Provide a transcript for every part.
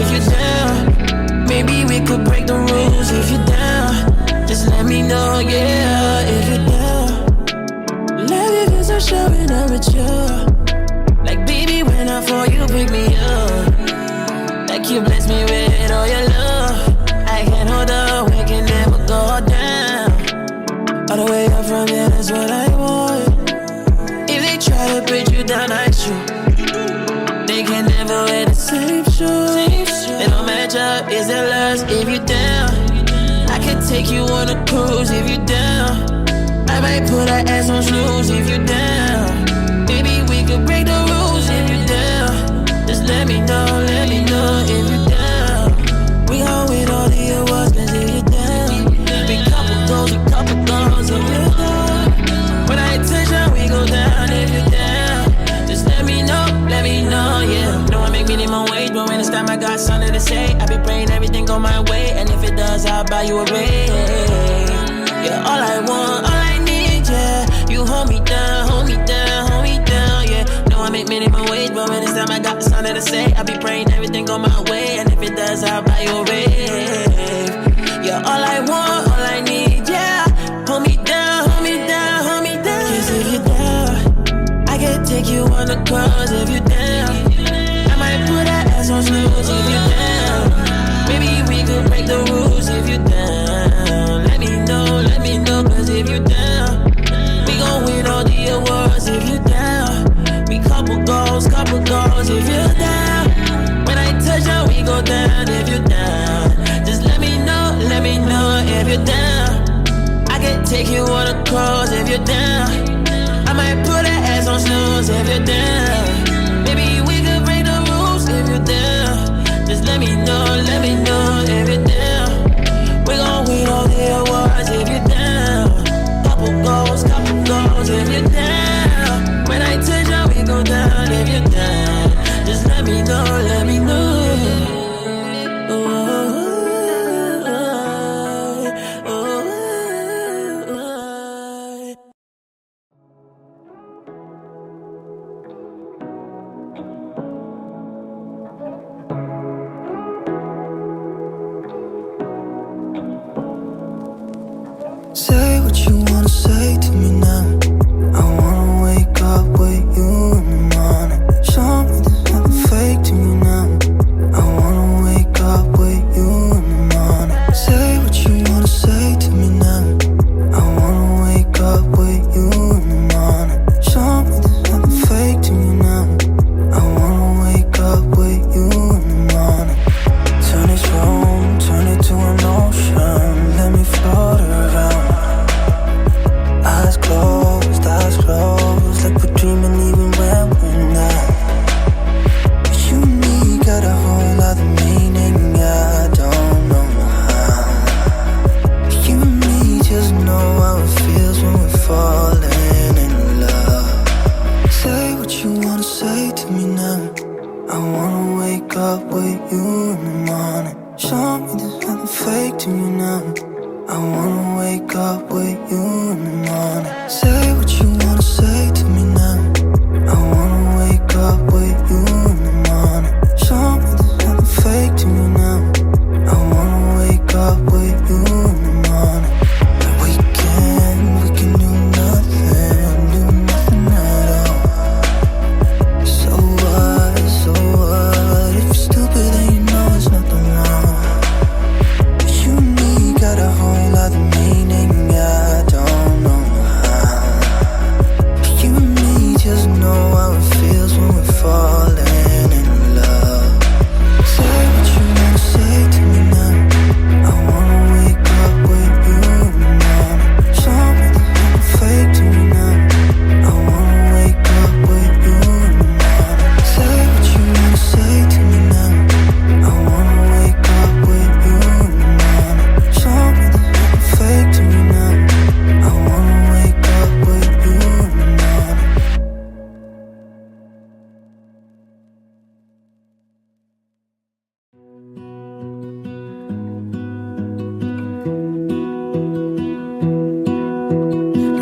if you're down. Maybe we could break the rules if you're down. Just let me know, yeah, if you're down. Love you cause I'm showing up with you. Like baby, when I fall, you pick me up. Like you bless me with all your love. I can't hold up, we can never go down. All the way up from here, that's what I want. If they try to put you down, I shoot. They can never wear the same shoes. They don't match up, is it lust if you down? I could take you on a cruise if you down. I might put her ass on snooze if you down. Baby, we could break the rules if you down. Just let me know if you down. We gon' win all the awards cause if you down. Big couple goals if you down. When I attention, we go down if you down. Just let me know, yeah. Know I make minimum wage, but when it's time I got something to say. I be praying everything go my way, and if it does, I'll buy you a ring. Yeah, all I want, all I need, yeah. You hold me down, yeah. Know I make minimum wage, but when it's time I got something to say. I be praying everything go my way, and if it does, I'll buy you a ring. Yeah, all I want, all I need, yeah. Hold me down. Cause if you down, I can take you on the cruise if you down. I might put that ass on snooze if you down. Maybe we could break the rules if you down. Let me know, cause if you down, we gon' win all the awards if you down. We couple goals if you down. When I touch down, we go down if you down. Just let me know if you're down. I can take you on a cruise if you're down. I might put that ass on snooze if you're down. Maybe we could break the rules if you're down. Just let me know if you're down. We gon' win all the awards if you're down. Couple goals if you're down. When I touch down, we go down if you're down. Just let me know. Say what you wanna say to me now. I wanna wake up with you in the morning. Show me there's nothing fake to me now. I wanna wake up with you in the morning. Say what you wanna say to me now. I wanna wake up with you in the morning. Show me there's nothing fake to me now. I wanna wake up with you in the morning. Turn this room, turn it to an ocean. Let me float around. Eyes closed, like we're dreaming even when we're not. You and me got a whole other meaning, I don't know how. You and me just know how it feels when we're falling in love. Say what you wanna say to me now. I wanna wake up with you in the morning. Show me there's nothing fake to me now. I wanna wake up with you in the morning. Say what you wanna say to me now. I wanna wake up with you in the morning. Show me there's nothing fake to me now. I wanna wake up with you in the morning. We can do nothing at all. So what, if you're stupid then you know there's nothing wrong. You and me got a whole other meaning, I don't know how. You and me just know how it feels when we're falling in love. Say what you wanna say to me now. I wanna wake up with you in the morning. Show me there's nothing fake to me now. I wanna wake up with you in the morning. Say what you wanna say to me now. I wanna wake up with you in the morning. Show me there's nothing fake to me now. I wanna wake up with you in the morning.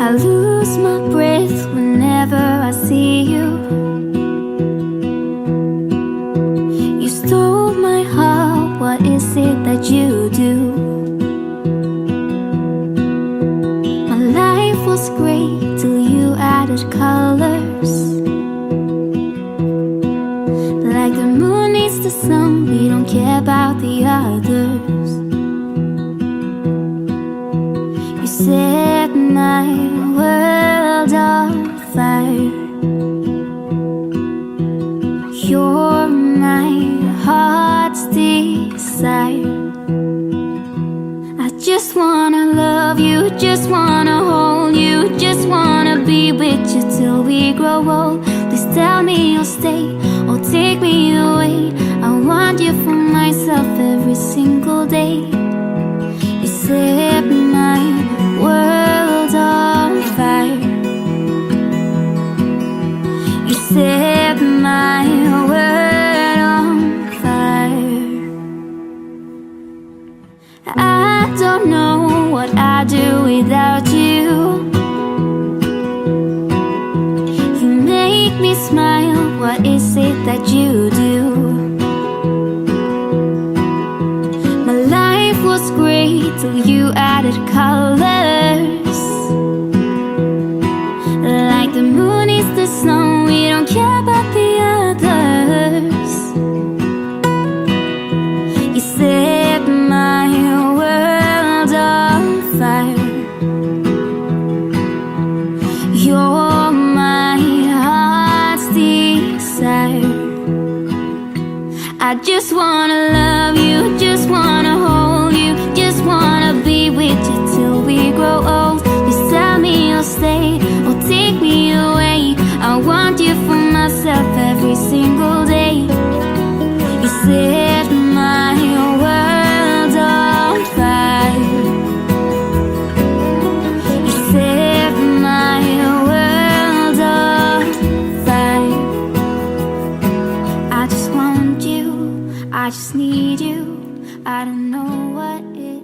I lose my breath whenever I see you. You stole my heart. you do. My life was great till you added colors. Like the moon needs the sun, we don't care about the others. You set my world on fire. You're my heart's desire. I just wanna love you, just wanna hold you, just wanna be with you till we grow old. Please tell me you'll stay or take me away. I want you for myself every single day. You set my world on fire. You set my world on fire. I don't know what I'd do without you. You make me smile, what is it that you do? My life was great till you added colors. Like the moon is the snow, we don't care about the others. You set my world on fire. You're my heart's desire. I just wanna love you, just wanna hold you, just wanna be with you till we grow old. Please tell me you'll stay or take me away. I want you for myself every single day. You set my world on fire. You set my world on fire. I just want you, I just need you. I don't know what it